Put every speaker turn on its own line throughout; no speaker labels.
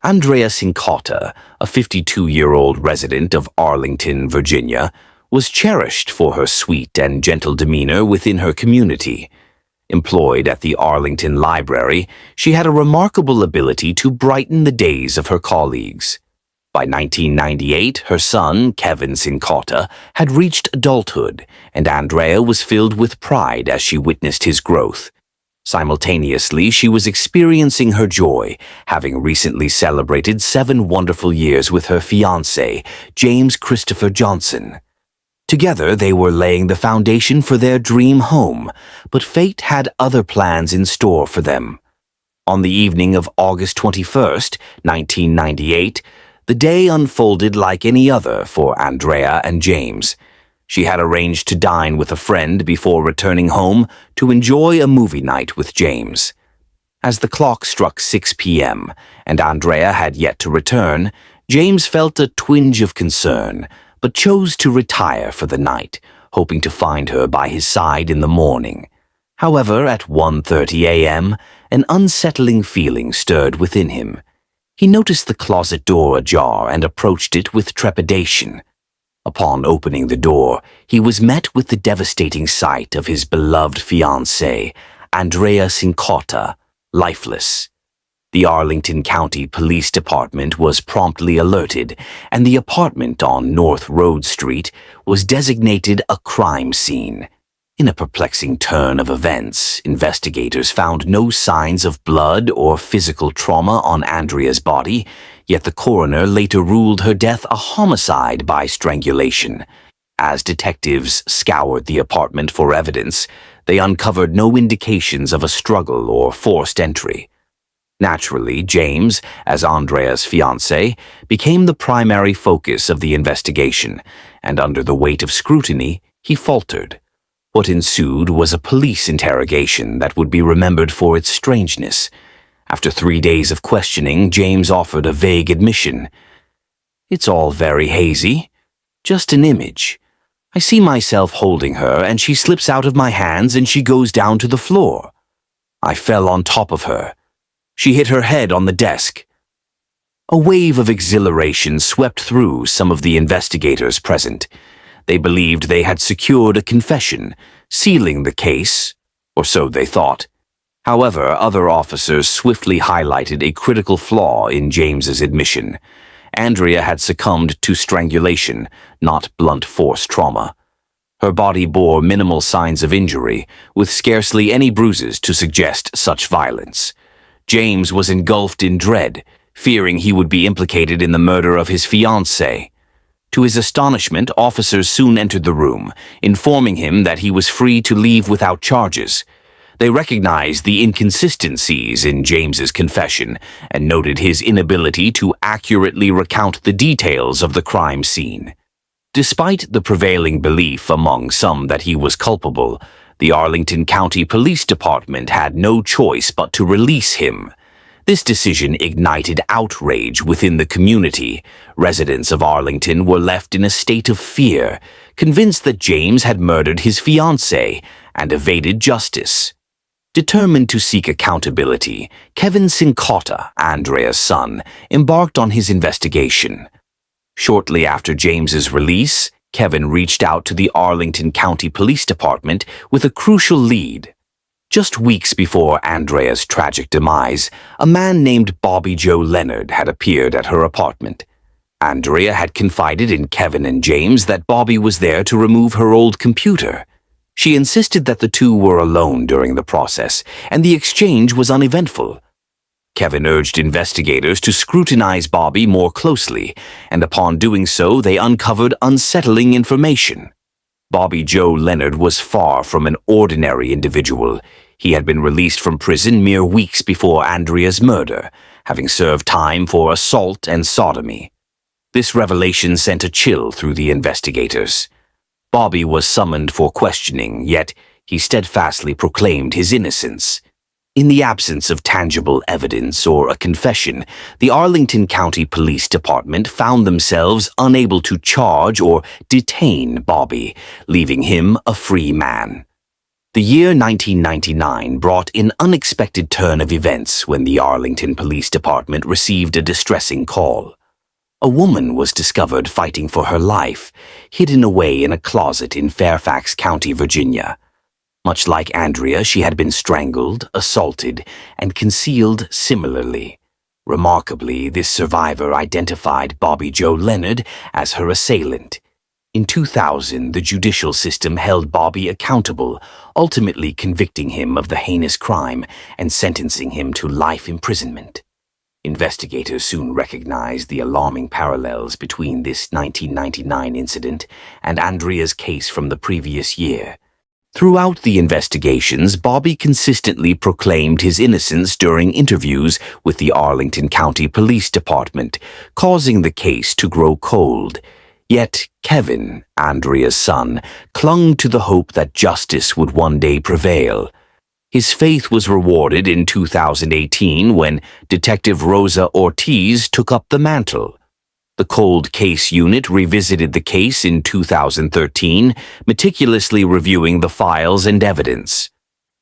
Andrea Cincotta, a 52-year-old resident of Arlington, Virginia, was cherished for her sweet and gentle demeanor within her community. Employed at the Arlington Library, she had a remarkable ability to brighten the days of her colleagues. By 1998, her son, Kevin Cincotta, had reached adulthood, and Andrea was filled with pride as she witnessed his growth. Simultaneously, she was experiencing her joy, having recently celebrated 7 wonderful years with her fiancé, James Christopher Johnson. Together, they were laying the foundation for their dream home, but fate had other plans in store for them. On the evening of August 21st, 1998, the day unfolded like any other for Andrea and James. She had arranged to dine with a friend before returning home to enjoy a movie night with James. As the clock struck 6 p.m. and Andrea had yet to return, James felt a twinge of concern, but chose to retire for the night, hoping to find her by his side in the morning. However, at 1:30 a.m., an unsettling feeling stirred within him. He noticed the closet door ajar and approached it with trepidation. Upon opening the door, he was met with the devastating sight of his beloved fiancée, Andrea Cincotta, lifeless. The Arlington County Police Department was promptly alerted, and the apartment on North Road Street was designated a crime scene. In a perplexing turn of events, investigators found no signs of blood or physical trauma on Andrea's body, yet the coroner later ruled her death a homicide by strangulation. As detectives scoured the apartment for evidence, they uncovered no indications of a struggle or forced entry. Naturally, James, as Andrea's fiancé, became the primary focus of the investigation, and under the weight of scrutiny, he faltered. What ensued was a police interrogation that would be remembered for its strangeness. After 3 days of questioning, James offered a vague admission. "It's all very hazy. Just an image. I see myself holding her, and she slips out of my hands and she goes down to the floor. I fell on top of her. She hit her head on the desk." A wave of exhilaration swept through some of the investigators present. They believed they had secured a confession, sealing the case, or so they thought. However, other officers swiftly highlighted a critical flaw in James's admission. Andrea had succumbed to strangulation, not blunt force trauma. Her body bore minimal signs of injury, with scarcely any bruises to suggest such violence. James was engulfed in dread, fearing he would be implicated in the murder of his fiancée. To his astonishment, officers soon entered the room, informing him that he was free to leave without charges. They recognized the inconsistencies in James's confession and noted his inability to accurately recount the details of the crime scene. Despite the prevailing belief among some that he was culpable, the Arlington County Police Department had no choice but to release him. This decision ignited outrage within the community. Residents of Arlington were left in a state of fear, convinced that James had murdered his fiancée and evaded justice. Determined to seek accountability, Kevin Cincotta, Andrea's son, embarked on his investigation. Shortly after James's release, Kevin reached out to the Arlington County Police Department with a crucial lead. Just weeks before Andrea's tragic demise, a man named Bobby Joe Leonard had appeared at her apartment. Andrea had confided in Kevin and James that Bobby was there to remove her old computer. She insisted that the two were alone during the process, and the exchange was uneventful. Kevin urged investigators to scrutinize Bobby more closely, and upon doing so, they uncovered unsettling information. Bobby Joe Leonard was far from an ordinary individual. He had been released from prison mere weeks before Andrea's murder, having served time for assault and sodomy. This revelation sent a chill through the investigators. Bobby was summoned for questioning, yet he steadfastly proclaimed his innocence. In the absence of tangible evidence or a confession, the Arlington County Police Department found themselves unable to charge or detain Bobby, leaving him a free man. The year 1999 brought an unexpected turn of events when the Arlington Police Department received a distressing call. A woman was discovered fighting for her life, hidden away in a closet in Fairfax County, Virginia. Much like Andrea, she had been strangled, assaulted, and concealed similarly. Remarkably, this survivor identified Bobby Joe Leonard as her assailant. In 2000, the judicial system held Bobby accountable, ultimately convicting him of the heinous crime and sentencing him to life imprisonment. Investigators soon recognized the alarming parallels between this 1999 incident and Andrea's case from the previous year. Throughout the investigations, Bobby consistently proclaimed his innocence during interviews with the Arlington County Police Department, causing the case to grow cold. Yet Kevin, Andrea's son, clung to the hope that justice would one day prevail. His faith was rewarded in 2018 when Detective Rosa Ortiz took up the mantle. The Cold Case Unit revisited the case in 2013, meticulously reviewing the files and evidence.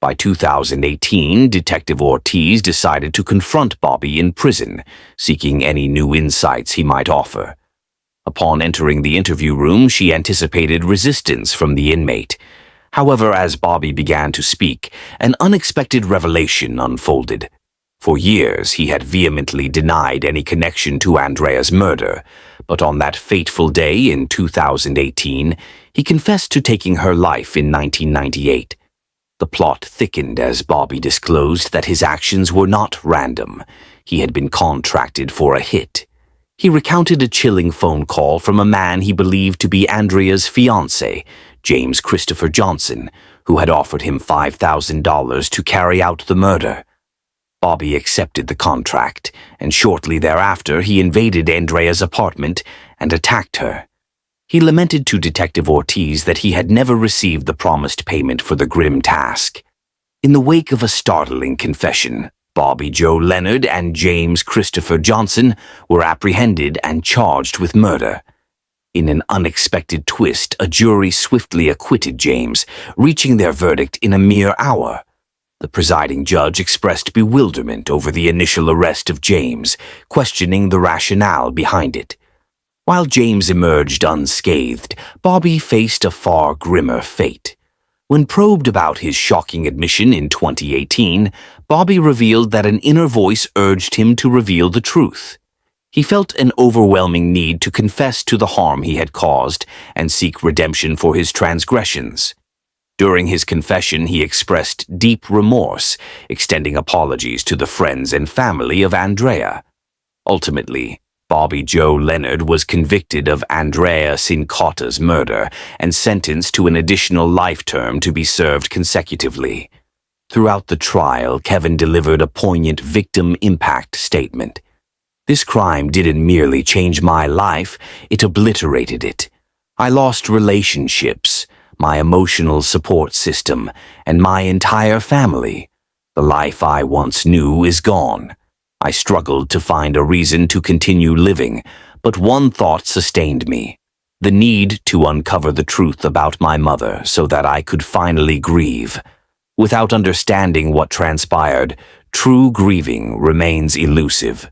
By 2018, Detective Ortiz decided to confront Bobby in prison, seeking any new insights he might offer. Upon entering the interview room, she anticipated resistance from the inmate. However, as Bobby began to speak, an unexpected revelation unfolded. For years, he had vehemently denied any connection to Andrea's murder, but on that fateful day in 2018, he confessed to taking her life in 1998. The plot thickened as Bobby disclosed that his actions were not random. He had been contracted for a hit. He recounted a chilling phone call from a man he believed to be Andrea's fiancé, James Christopher Johnson, who had offered him $5,000 to carry out the murder. Bobby accepted the contract, and shortly thereafter he invaded Andrea's apartment and attacked her. He lamented to Detective Ortiz that he had never received the promised payment for the grim task. In the wake of a startling confession, Bobby Joe Leonard and James Christopher Johnson were apprehended and charged with murder. In an unexpected twist, a jury swiftly acquitted James, reaching their verdict in a mere hour. The presiding judge expressed bewilderment over the initial arrest of James, questioning the rationale behind it. While James emerged unscathed, Bobby faced a far grimmer fate. When probed about his shocking admission in 2018, Bobby revealed that an inner voice urged him to reveal the truth. He felt an overwhelming need to confess to the harm he had caused and seek redemption for his transgressions. During his confession, he expressed deep remorse, extending apologies to the friends and family of Andrea. Ultimately, Bobby Joe Leonard was convicted of Andrea Sincotta's murder and sentenced to an additional life term to be served consecutively. Throughout the trial, Kevin delivered a poignant victim impact statement. "This crime didn't merely change my life, it obliterated it. I lost relationships, my emotional support system, and my entire family. The life I once knew is gone. I struggled to find a reason to continue living, but one thought sustained me: the need to uncover the truth about my mother so that I could finally grieve. Without understanding what transpired, true grieving remains elusive."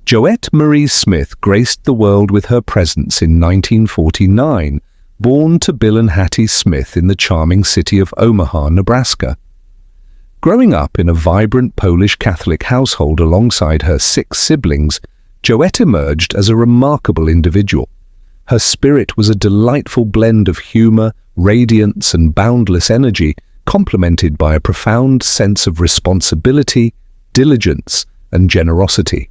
Joette Marie Smith graced the world with her presence in 1949, born to Bill and Hattie Smith in the charming city of Omaha, Nebraska. Growing up in a vibrant Polish Catholic household alongside her 6 siblings, Joette emerged as a remarkable individual. Her spirit was a delightful blend of humor, radiance, and boundless energy, complemented by a profound sense of responsibility, diligence, and generosity.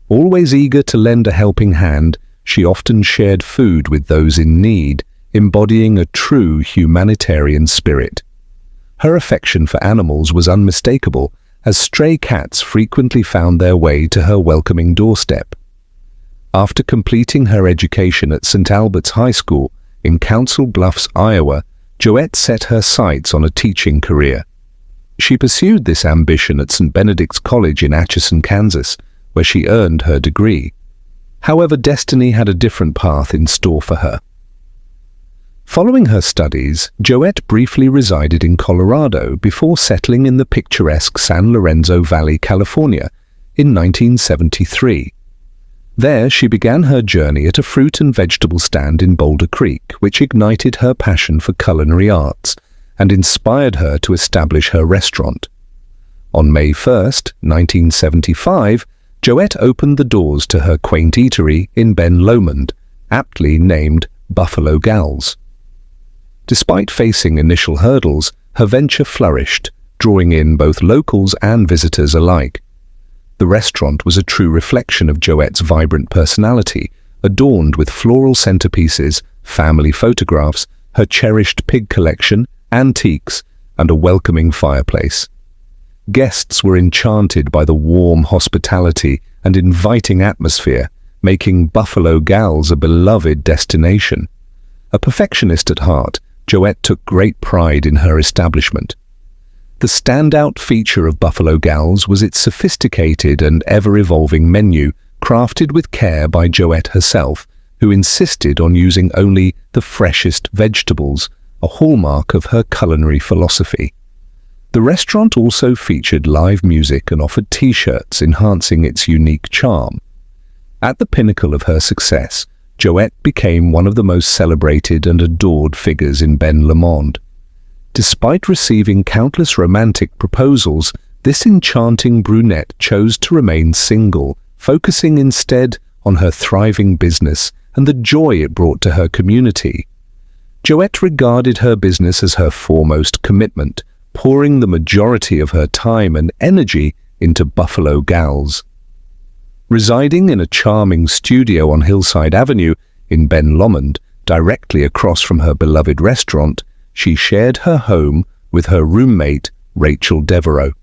Always eager to lend a helping hand, she often shared food with those in need, embodying a true humanitarian spirit. Her affection for animals was unmistakable, as stray cats frequently found their way to her welcoming doorstep. After completing her education at St. Albert's High School in Council Bluffs, Iowa, Joette set her sights on a teaching career. She pursued this ambition at St. Benedict's College in Atchison, Kansas, where she earned her degree. However, destiny had a different path in store for her. Following her studies, Joette briefly resided in Colorado before settling in the picturesque San Lorenzo Valley, California, in 1973. There, she began her journey at a fruit and vegetable stand in Boulder Creek, which ignited her passion for culinary arts and inspired her to establish her restaurant. On May 1st, 1975, Joette opened the doors to her quaint eatery in Ben Lomond, aptly named Buffalo Gals. Despite facing initial hurdles, her venture flourished, drawing in both locals and visitors alike. The restaurant was a true reflection of Joette's vibrant personality, adorned with floral centerpieces, family photographs, her cherished pig collection, antiques, and a welcoming fireplace. Guests were enchanted by the warm hospitality and inviting atmosphere, making Buffalo Gals a beloved destination. A perfectionist at heart, Joette took great pride in her establishment. The standout feature of Buffalo Gals was its sophisticated and ever-evolving menu, crafted with care by Joette herself, who insisted on using only the freshest vegetables, a hallmark of her culinary philosophy. The restaurant also featured live music and offered T-shirts, enhancing its unique charm. At the pinnacle of her success, Joette became one of the most celebrated and adored figures in Ben Lomond. Despite receiving countless romantic proposals, this enchanting brunette chose to remain single, focusing instead on her thriving business and the joy it brought to her community. Joette regarded her business as her foremost commitment, pouring the majority of her time and energy into Buffalo Gals. Residing in a charming studio on Hillside Avenue in Ben Lomond, directly across from her beloved restaurant, she shared her home with her roommate, Rachel Devereaux.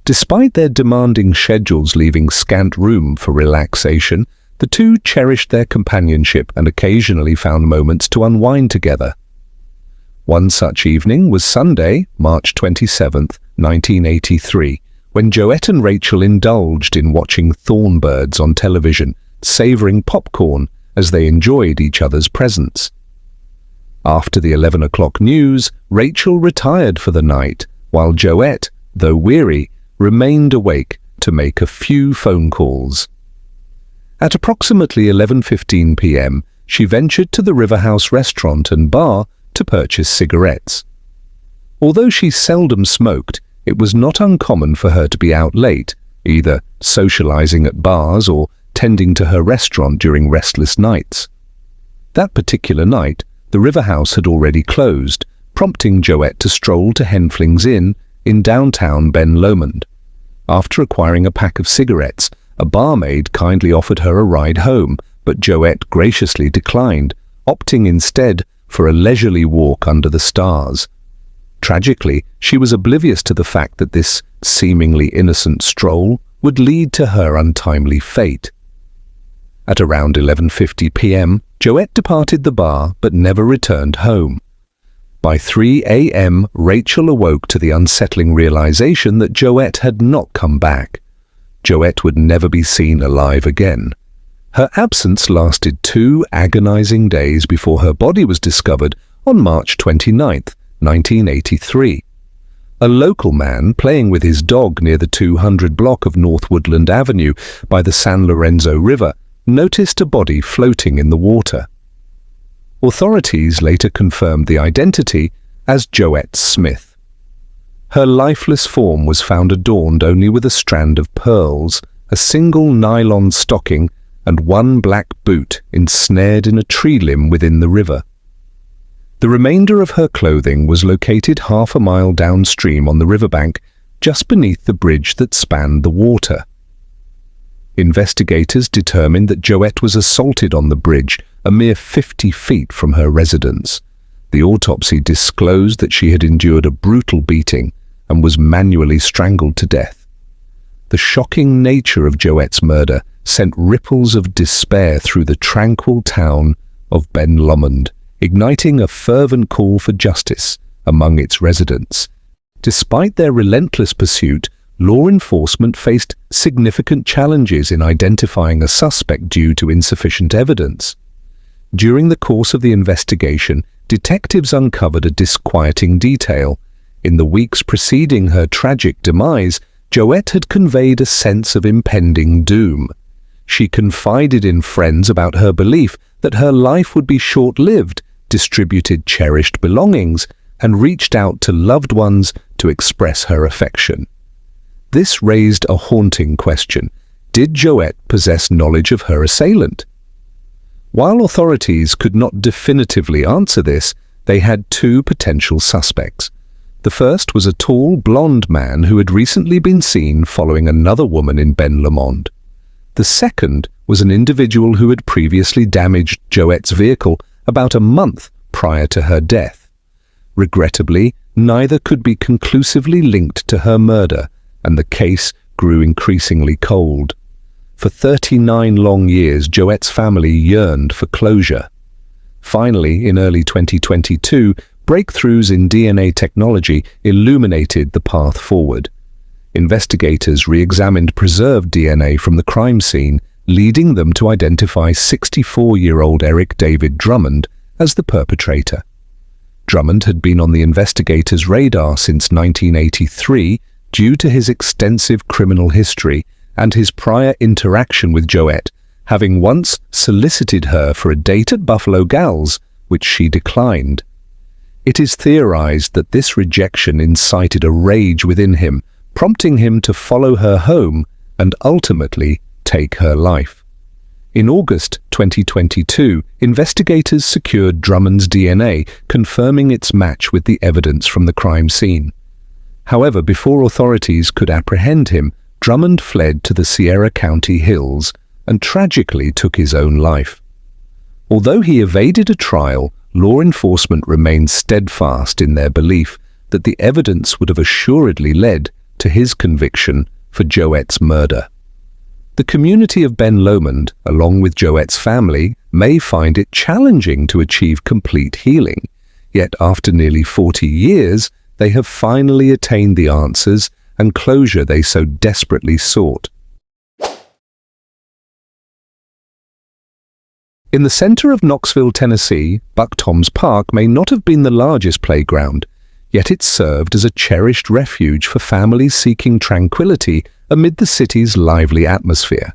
Despite their demanding schedules leaving scant room for relaxation, the two cherished their companionship and occasionally found moments to unwind together. One such evening was Sunday, March 27, 1983, when Joette and Rachel indulged in watching Thornbirds on television, savoring popcorn as they enjoyed each other's presence. After the 11 o'clock news, Rachel retired for the night, while Joette, though weary, remained awake to make a few phone calls. At approximately 11:15 p.m., she ventured to the River House restaurant and bar to purchase cigarettes. Although she seldom smoked, it was not uncommon for her to be out late, either socializing at bars or tending to her restaurant during restless nights. That particular night, the River House had already closed, prompting Joette to stroll to Henfling's Inn in downtown Ben Lomond. After acquiring a pack of cigarettes, a barmaid kindly offered her a ride home, but Joette graciously declined, opting instead for a leisurely walk under the stars. Tragically, she was oblivious to the fact that this seemingly innocent stroll would lead to her untimely fate. At around 11:50 p.m., Joette departed the bar but never returned home. By 3 a.m., Rachel awoke to the unsettling realization that Joette had not come back. Joette would never be seen alive again. Her absence lasted 2 agonizing days before her body was discovered on March 29, 1983. A local man playing with his dog near the 200 block of North Woodland Avenue by the San Lorenzo River noticed a body floating in the water. Authorities later confirmed the identity as Joette Smith. Her lifeless form was found adorned only with a strand of pearls, a single nylon stocking, and one black boot ensnared in a tree limb within the river. The remainder of her clothing was located half a mile downstream on the riverbank, just beneath the bridge that spanned the water. Investigators determined that Joette was assaulted on the bridge, a mere 50 feet from her residence. The autopsy disclosed that she had endured a brutal beating and was manually strangled to death. The shocking nature of Joette's murder sent ripples of despair through the tranquil town of Ben Lomond, igniting a fervent call for justice among its residents. Despite their relentless pursuit, law enforcement faced significant challenges in identifying a suspect due to insufficient evidence. During the course of the investigation, detectives uncovered a disquieting detail. In the weeks preceding her tragic demise, Joette had conveyed a sense of impending doom. She confided in friends about her belief that her life would be short-lived, distributed cherished belongings, and reached out to loved ones to express her affection. This raised a haunting question. Did Joette possess knowledge of her assailant? While authorities could not definitively answer this, they had two potential suspects. The first was a tall, blonde man who had recently been seen following another woman in Ben-Lomond. The second was an individual who had previously damaged Joette's vehicle about a month prior to her death. Regrettably, neither could be conclusively linked to her murder, and the case grew increasingly cold. For 39 long years, Joette's family yearned for closure. Finally, in early 2022, breakthroughs in DNA technology illuminated the path forward. Investigators re-examined preserved DNA from the crime scene, leading them to identify 64-year-old Eric David Drummond as the perpetrator. Drummond had been on the investigators' radar since 1983 due to his extensive criminal history and his prior interaction with Joette, having once solicited her for a date at Buffalo Gals, which she declined. It is theorized that this rejection incited a rage within him, prompting him to follow her home and ultimately take her life. In August 2022, investigators secured Drummond's DNA, confirming its match with the evidence from the crime scene. However, before authorities could apprehend him, Drummond fled to the Sierra County hills and tragically took his own life. Although he evaded a trial, law enforcement remained steadfast in their belief that the evidence would have assuredly led to his conviction for Joette's murder. The community of Ben-Lomond, along with Joette's family, may find it challenging to achieve complete healing, yet after nearly 40 years, they have finally attained the answers and closure they so desperately sought. In the center of Knoxville, Tennessee, Buck Tom's Park may not have been the largest playground, yet it served as a cherished refuge for families seeking tranquility amid the city's lively atmosphere.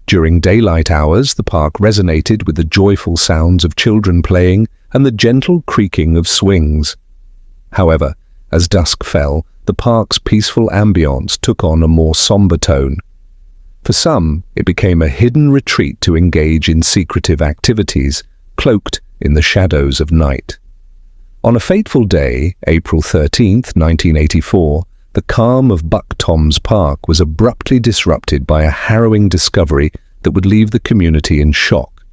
During daylight hours, the park resonated with the joyful sounds of children playing and the gentle creaking of swings. However, as dusk fell, the park's peaceful ambience took on a more somber tone. For some, it became a hidden retreat to engage in secretive activities, cloaked in the shadows of night. On a fateful day, April 13, 1984, the calm of Buck Tom's Park was abruptly disrupted by a harrowing discovery that would leave the community in shock.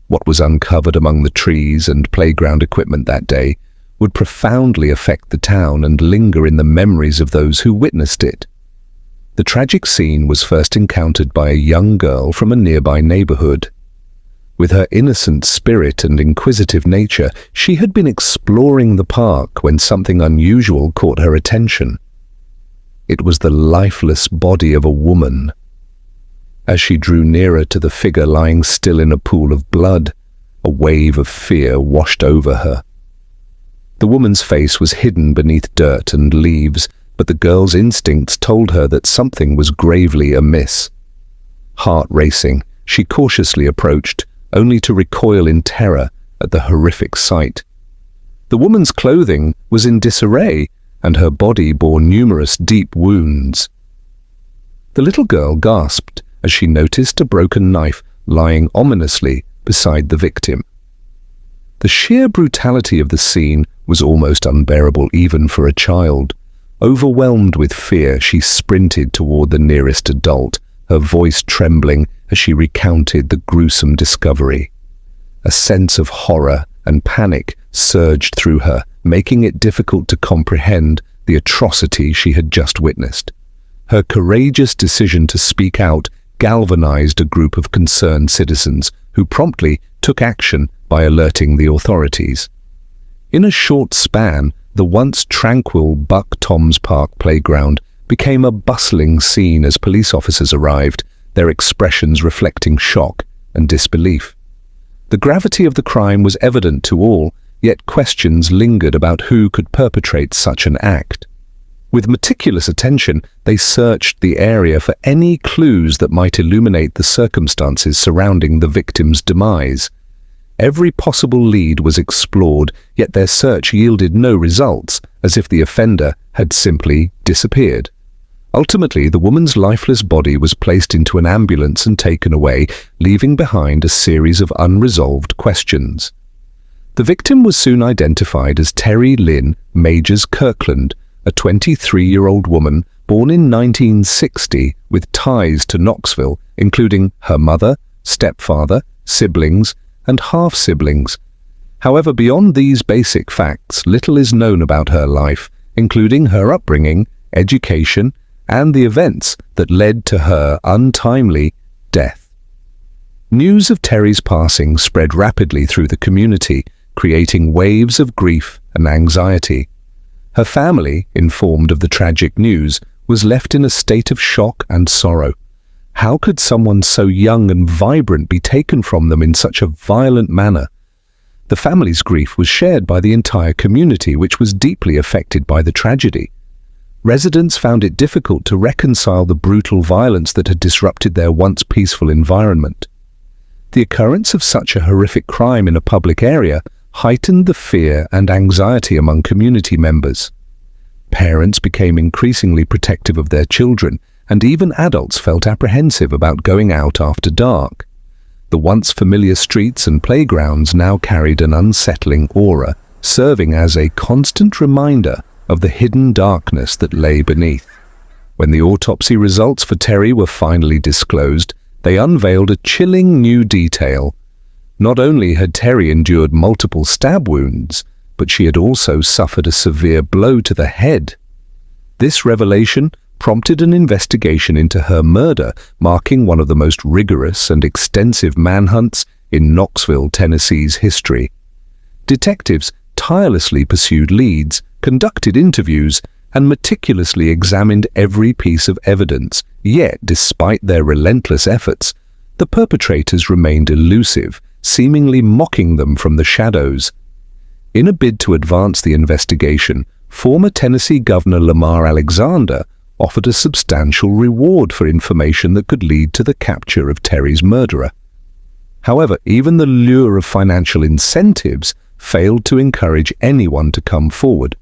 What was uncovered among the trees and playground equipment that day would profoundly affect the town and linger in the memories of those who witnessed it. The tragic scene was first encountered by a young girl from a nearby neighborhood. With her innocent spirit and inquisitive nature, she had been exploring the park when something unusual caught her attention. It was the lifeless body of a woman. As she drew nearer to the figure lying still in a pool of blood, a wave of fear washed over her. The woman's face was hidden beneath dirt and leaves, but the girl's instincts told her that something was gravely amiss. Heart racing, she cautiously approached, only to recoil in terror at the horrific sight. The woman's clothing was in disarray, and her body bore numerous deep wounds. The little girl gasped as she noticed a broken knife lying ominously beside the victim. The sheer brutality of the scene was almost unbearable even for a child. Overwhelmed with fear, she sprinted toward the nearest adult, her voice trembling as she recounted the gruesome discovery. A sense of horror and panic surged through her, making it difficult to comprehend the atrocity she had just witnessed. Her courageous decision to speak out galvanized a group of concerned citizens who promptly took action by alerting the authorities. In a short span, the once tranquil Buck Tom's Park playground became a bustling scene as police officers arrived, their expressions reflecting shock and disbelief. The gravity of the crime was evident to all, yet questions lingered about who could perpetrate such an act. With meticulous attention, they searched the area for any clues that might illuminate the circumstances surrounding the victim's demise. Every possible lead was explored, yet their search yielded no results, as if the offender had simply disappeared. Ultimately, the woman's lifeless body was placed into an ambulance and taken away, leaving behind a series of unresolved questions. The victim was soon identified as Terry Lynn Majors Kirkland, a 23-year-old woman born in 1960 with ties to Knoxville, including her mother, stepfather, siblings, and half-siblings. However, beyond these basic facts, little is known about her life, including her upbringing, education, and the events that led to her untimely death. News of Terry's passing spread rapidly through the community, creating waves of grief and anxiety. Her family, informed of the tragic news, was left in a state of shock and sorrow. How could someone so young and vibrant be taken from them in such a violent manner? The family's grief was shared by the entire community, which was deeply affected by the tragedy. Residents found it difficult to reconcile the brutal violence that had disrupted their once peaceful environment. The occurrence of such a horrific crime in a public area heightened the fear and anxiety among community members. Parents became increasingly protective of their children, and even adults felt apprehensive about going out after dark. The once familiar streets and playgrounds now carried an unsettling aura, serving as a constant reminder of the hidden darkness that lay beneath. When the autopsy results for Terry were finally disclosed, they unveiled a chilling new detail. Not only had Terry endured multiple stab wounds, but she had also suffered a severe blow to the head. This revelation prompted an investigation into her murder, marking one of the most rigorous and extensive manhunts in Knoxville, Tennessee's history. Detectives tirelessly pursued leads, conducted interviews, and meticulously examined every piece of evidence. Yet, despite their relentless efforts, the perpetrators remained elusive, seemingly mocking them from the shadows. In a bid to advance the investigation, former Tennessee Governor Lamar Alexander offered a substantial reward for information that could lead to the capture of Terry's murderer. However, even the lure of financial incentives failed to encourage anyone to come forward.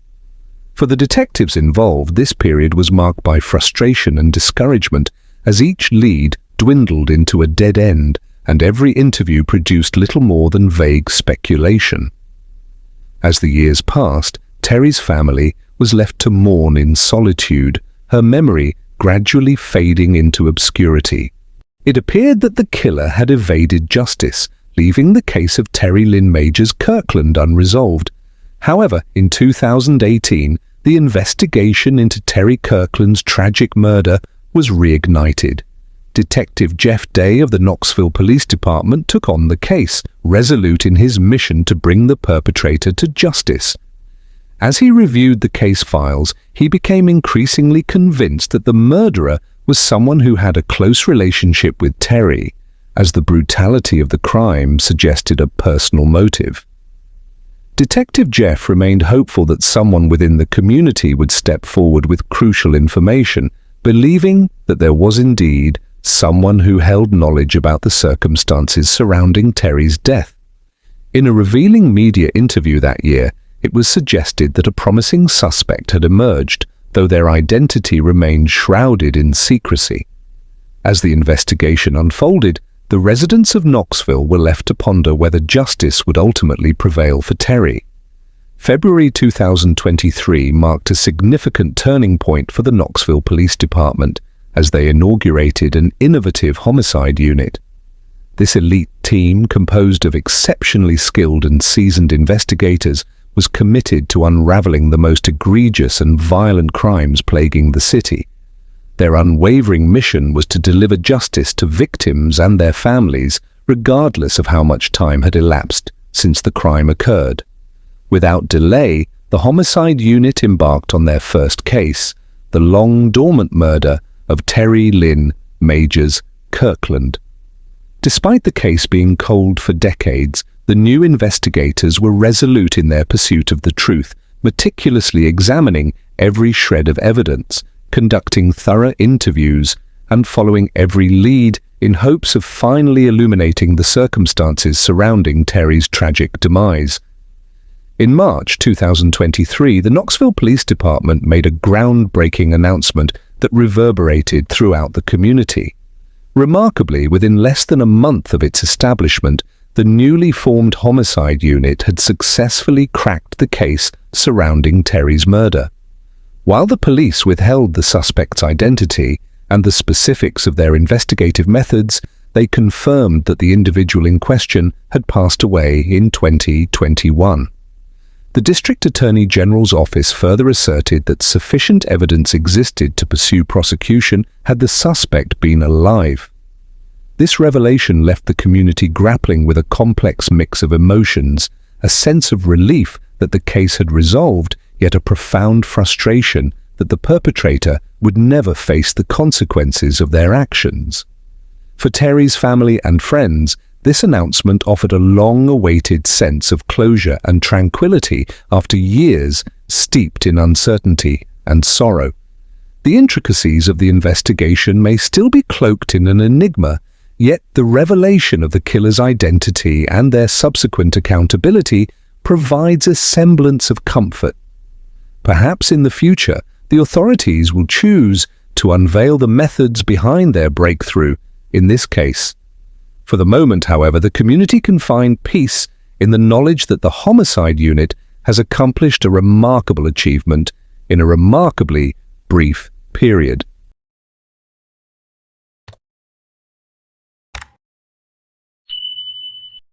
For the detectives involved, this period was marked by frustration and discouragement, as each lead dwindled into a dead end, and every interview produced little more than vague speculation. As the years passed, Terry's family was left to mourn in solitude, her memory gradually fading into obscurity. It appeared that the killer had evaded justice, leaving the case of Terry Lynn Majors Kirkland unresolved. However, in 2018, the investigation into Terry Kirkland's tragic murder was reignited. Detective Jeff Day of the Knoxville Police Department took on the case, resolute in his mission to bring the perpetrator to justice. As he reviewed the case files, he became increasingly convinced that the murderer was someone who had a close relationship with Terry, as the brutality of the crime suggested a personal motive. Detective Jeff remained hopeful that someone within the community would step forward with crucial information, believing that there was indeed someone who held knowledge about the circumstances surrounding Terry's death. In a revealing media interview that year, it was suggested that a promising suspect had emerged, though their identity remained shrouded in secrecy. As the investigation unfolded, the residents of Knoxville were left to ponder whether justice would ultimately prevail for Terry. February 2023 marked a significant turning point for the Knoxville Police Department as they inaugurated an innovative homicide unit. This elite team, composed of exceptionally skilled and seasoned investigators, was committed to unraveling the most egregious and violent crimes plaguing the city. Their unwavering mission was to deliver justice to victims and their families, regardless of how much time had elapsed since the crime occurred. Without delay, the homicide unit embarked on their first case, the long-dormant murder of Terry Lynn Majors Kirkland. Despite the case being cold for decades, the the new investigators were resolute in their pursuit of the truth, meticulously examining every shred of evidence, conducting thorough interviews, and following every lead in hopes of finally illuminating the circumstances surrounding Terry's tragic demise. In March 2023, the Knoxville Police Department made a groundbreaking announcement that reverberated throughout the community. Remarkably, within less than a month of its establishment, the newly formed homicide unit had successfully cracked the case surrounding Terry's murder. While the police withheld the suspect's identity and the specifics of their investigative methods, they confirmed that the individual in question had passed away in 2021. The District Attorney General's office further asserted that sufficient evidence existed to pursue prosecution had the suspect been alive. This revelation left the community grappling with a complex mix of emotions, a sense of relief that the case had resolved, yet a profound frustration that the perpetrator would never face the consequences of their actions. For Terry's family and friends, this announcement offered a long-awaited sense of closure and tranquility after years steeped in uncertainty and sorrow. The intricacies of the investigation may still be cloaked in an enigma, yet the revelation of the killer's identity and their subsequent accountability provides a semblance of comfort. Perhaps in the future, the authorities will choose to unveil the methods behind their breakthrough in this case. For the moment, however, the community can find peace in the knowledge that the homicide unit has accomplished a remarkable achievement in a remarkably brief period.